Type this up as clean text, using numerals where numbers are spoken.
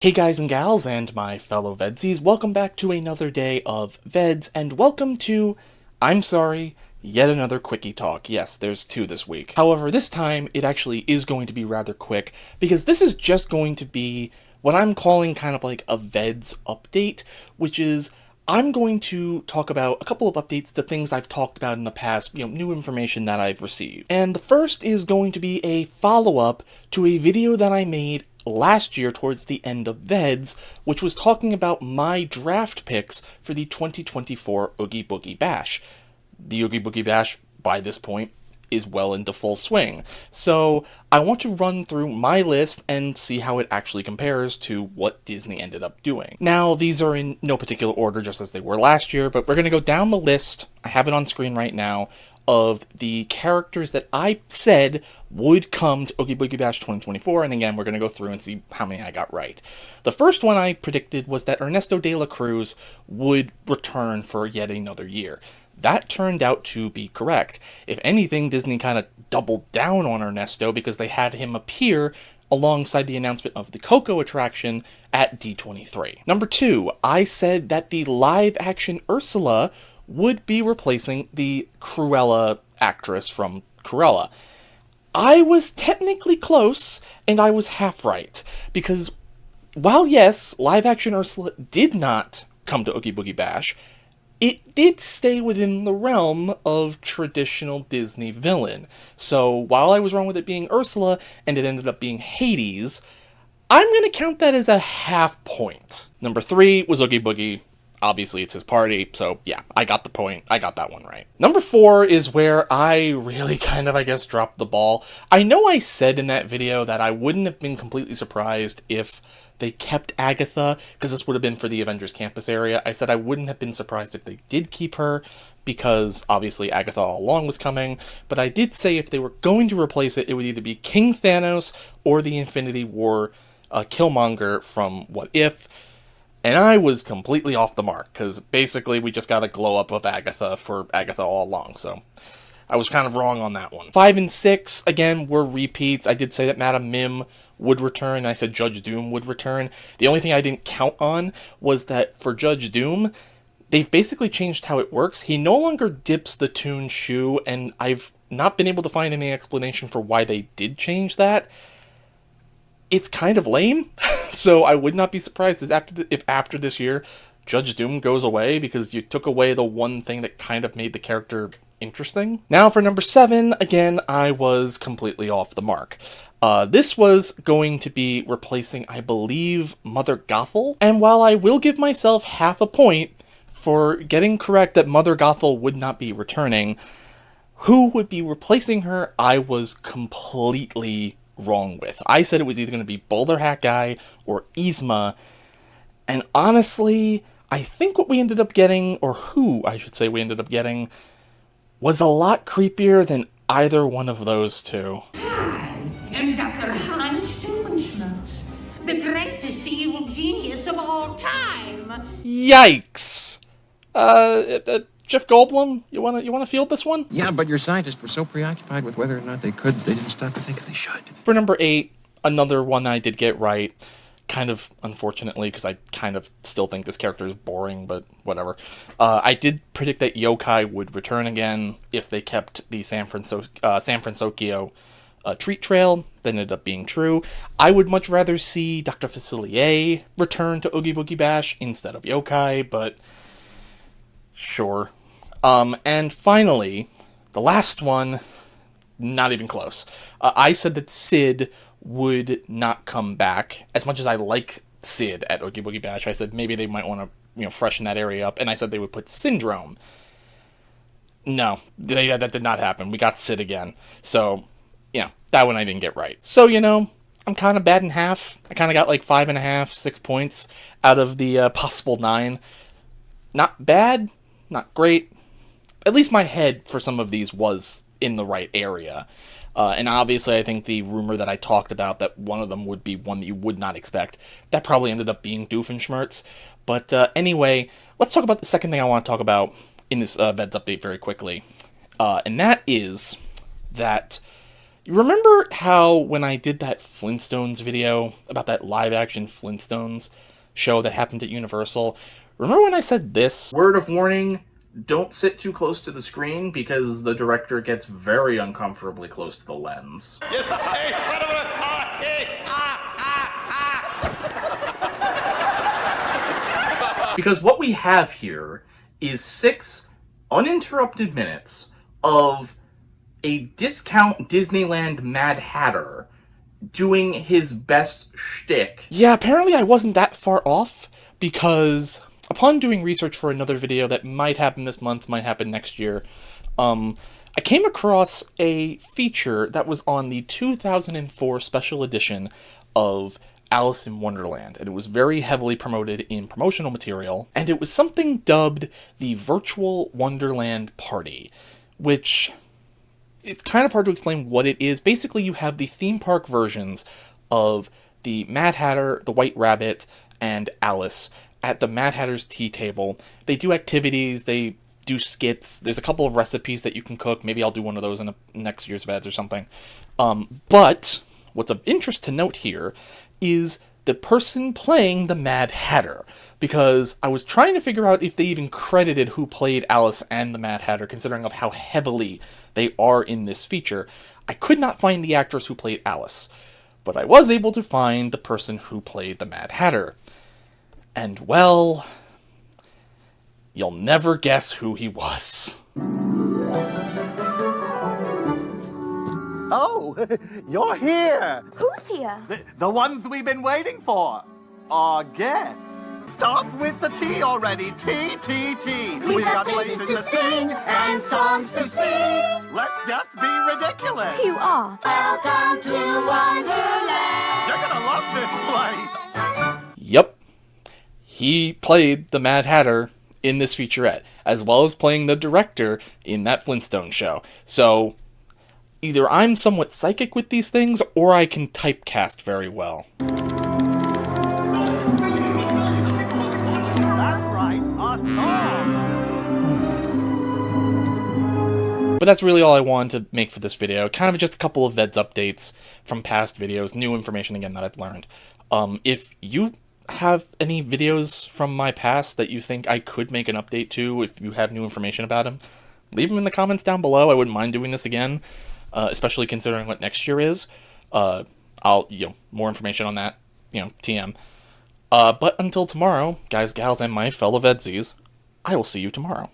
Hey guys and gals and my fellow VEDS-ies, welcome back to another day of VEDS, and welcome to, I'm sorry, yet another Quickie talk. Yes, there's two this week. However, this time it actually is going to be rather quick, because this is just going to be what I'm calling kind of like a VEDS update, which is I'm going to talk about a couple of updates to things I've talked about in the past, new information that I've received. And the first is going to be a follow-up to a video that I made last year towards the end of VEDS, which was talking about my draft picks for the 2024 Oogie Boogie Bash. The Oogie Boogie Bash, by this point, is well into full swing. So I want to run through my list and see how it actually compares to what Disney ended up doing. Now, these are in no particular order, just as they were last year, but we're going to go down the list. I have it on screen right now, of the characters that I said would come to Oogie Boogie Bash 2024, and again, we're going to go through and see how many I got right. The first one I predicted was that Ernesto de la Cruz would return for yet another year. That turned out to be correct. If anything, Disney kind of doubled down on Ernesto because they had him appear alongside the announcement of the Coco attraction at D23. Number 2, I said that the live-action Ursula would be replacing the Cruella actress from Cruella. I was technically close, and I was half right, because while yes, live-action Ursula did not come to Oogie Boogie Bash, it did stay within the realm of traditional Disney villain. So while I was wrong with it being Ursula, and it ended up being Hades, I'm going to count that as a half point. Number 3 was Oogie Boogie. Obviously, it's his party, so yeah, I got the point. I got that one right. Number 4 is where I really kind of, I guess, dropped the ball. I know I said in that video that I wouldn't have been completely surprised if they kept Agatha, because this would have been for the Avengers Campus area. I said I wouldn't have been surprised if they did keep her, because obviously Agatha all along was coming, but I did say if they were going to replace it, it would either be King Thanos or the Infinity War Killmonger from What If. And I was completely off the mark, because basically we just got a glow-up of Agatha for Agatha all along, so I was kind of wrong on that one. 5 and 6, again, were repeats. I did say that Madame Mim would return, I said Judge Doom would return. The only thing I didn't count on was that for Judge Doom, they've basically changed how it works. He no longer dips the Toon shoe, and I've not been able to find any explanation for why they did change that. It's kind of lame, so I would not be surprised if after this year, Judge Doom goes away, because you took away the one thing that kind of made the character interesting. Now for number 7, again, I was completely off the mark. This was going to be replacing, I believe, Mother Gothel, and while I will give myself half a point for getting correct that Mother Gothel would not be returning, who would be replacing her, I was completely wrong with. I said it was either going to be Boulder Hat Guy or Yzma, and honestly, I think what we ended up getting, or who I should say we ended up getting, was a lot creepier than either one of those two. Hi, I'm Dr. Hans Doofenshmirtz, the greatest evil genius of all time. Yikes! Jeff Goldblum, you wanna field this one? Yeah, but your scientists were so preoccupied with whether or not they could that they didn't stop to think if they should. For number 8, another one I did get right, kind of unfortunately, because I kind of still think this character is boring, but whatever. I did predict that Yokai would return again if they kept the San Francisco treat trail. That ended up being true. I would much rather see Dr. Facilier return to Oogie Boogie Bash instead of Yokai, but sure. And finally, the last one, not even close. I said that Sid would not come back. As much as I like Sid at Oogie Boogie Bash, I said maybe they might want to, freshen that area up, and I said they would put Syndrome. No, that did not happen. We got Sid again. So, that one I didn't get right. So, I'm kind of bad in half. I kind of got like 5.5, 6 points out of the possible 9. Not bad, not great. At least my head for some of these was in the right area. And obviously, I think the rumor that I talked about, that one of them would be one that you would not expect, that probably ended up being Doofenshmirtz. But anyway, let's talk about the second thing I want to talk about in this VEDS update very quickly. And that is that, You remember how when I did that Flintstones video about that live-action Flintstones show that happened at Universal? Remember when I said this? Word of warning, don't sit too close to the screen because the director gets very uncomfortably close to the lens. Yes, hey, Because what we have here is 6 uninterrupted minutes of a discount Disneyland Mad Hatter doing his best shtick. Yeah, apparently I wasn't that far off, because upon doing research for another video that might happen this month, might happen next year, I came across a feature that was on the 2004 special edition of Alice in Wonderland, and it was very heavily promoted in promotional material, and it was something dubbed the Virtual Wonderland Party, which, it's kind of hard to explain what it is. Basically, you have the theme park versions of the Mad Hatter, the White Rabbit, and Alice at the Mad Hatter's tea table. They do activities, they do skits, there's a couple of recipes that you can cook. Maybe I'll do one of those in next year's VEDS or something. But what's of interest to note here is the person playing the Mad Hatter, because I was trying to figure out if they even credited who played Alice and the Mad Hatter, considering of how heavily they are in this feature. I could not find the actress who played Alice, but I was able to find the person who played the Mad Hatter. And, well, you'll never guess who he was. Oh, you're here! Who's here? The ones we've been waiting for! Our guest! Stop with the tea already! Tea, tea, tea! We've got places to sing and songs to sing! Let death be ridiculous! You are. Welcome to Wonderland! You're gonna love this place! Yep. He played the Mad Hatter in this featurette, as well as playing the director in that Flintstone show. So, either I'm somewhat psychic with these things, or I can typecast very well. That's right, a song! But that's really all I wanted to make for this video. Kind of just a couple of VEDS updates from past videos, new information again that I've learned. If you have any videos from my past that you think I could make an update to, if you have new information about them, leave them in the comments down below. I wouldn't mind doing this again, especially considering what next year is. I'll, more information on that, TM. But until tomorrow, guys, gals, and my fellow VEDS-ies, I will see you tomorrow.